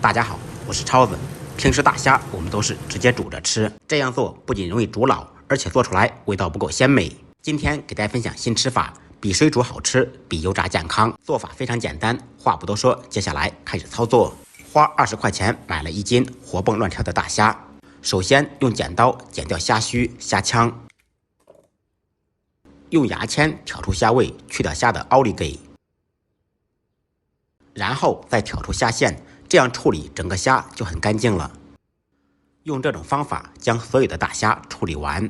大家好，我是超子。平时大虾我们都是直接煮着吃，这样做不仅容易煮老，而且做出来味道不够鲜美。今天给大家分享新吃法，比水煮好吃，比油炸健康。做法非常简单，话不多说，接下来开始操作。花20块钱买了1斤活蹦乱跳的大虾，首先用剪刀剪掉虾须、虾腔，用牙签挑出虾味，去掉虾的奥利给，然后再挑出虾线，这样处理整个虾就很干净了。用这种方法将所有的大虾处理完。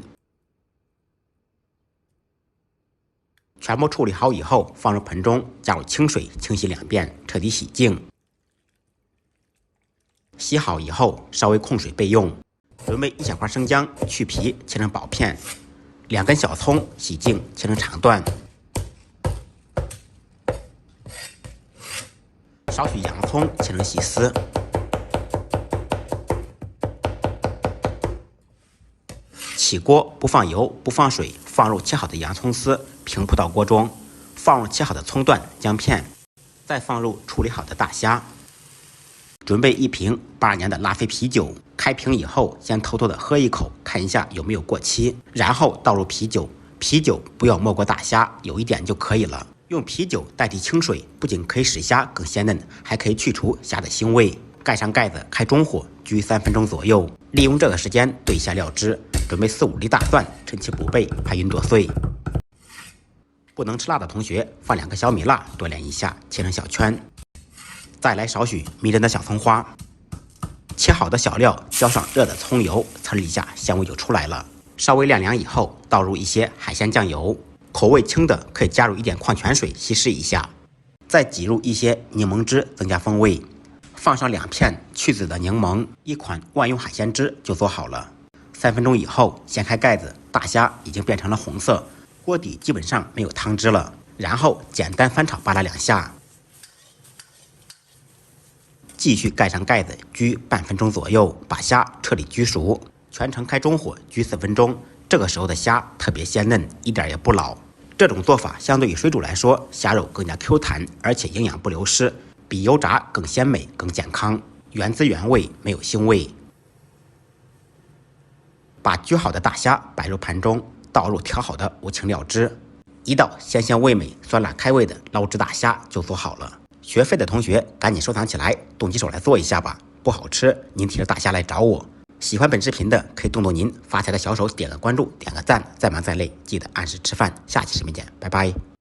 全部处理好以后，放入盆中，加入清水清洗2遍，彻底洗净。洗好以后，稍微控水备用。准备1小块生姜，去皮切成薄片；2根小葱，洗净切成长段；少许洋葱，切成细丝。起锅，不放油，不放水，放入切好的洋葱丝，平铺到锅中，放入切好的葱段、姜片，再放入处理好的大虾。准备1瓶82年的拉菲啤酒，开瓶以后先偷偷的喝一口，看一下有没有过期，然后倒入啤酒，啤酒不要没过大虾，有一点就可以了。用啤酒代替清水，不仅可以使虾更鲜嫩，还可以去除虾的腥味。盖上盖子，开中火，焗3分钟左右。利用这个时间兑下料汁，准备4-5粒大蒜，趁其补备，拍匀剁碎。不能吃辣的同学，放2个小米辣锻炼一下，切成小圈。再来少许迷人的小葱花，切好的小料浇上热的葱油，呲一下，香味就出来了。稍微晾凉以后，倒入一些海鲜酱油，口味轻的可以加入一点矿泉水稀释一下，再挤入一些柠檬汁增加风味，放上2片去籽的柠檬，1款万用海鲜汁就做好了。3分钟以后，掀开盖子，大虾已经变成了红色，锅底基本上没有汤汁了。然后简单翻炒扒拉2下。继续盖上盖子，焗半分钟左右，把虾彻底焗熟。全程开中火焗4分钟，这个时候的虾特别鲜嫩，一点也不老。这种做法相对于水煮来说，虾肉更加 Q 弹，而且营养不流失，比油炸更鲜美、更健康，原汁原味，没有腥味。把焗好的大虾摆入盘中，倒入调好的5清料汁，一道鲜香味美、酸辣开胃的捞汁大虾就做好了。学废的同学赶紧收藏起来，动起手来做一下吧。不好吃，您提着大虾来找我。喜欢本视频的可以动动您发财的小手，点个关注，点个赞。再忙再累，记得按时吃饭。下期视频见，拜拜。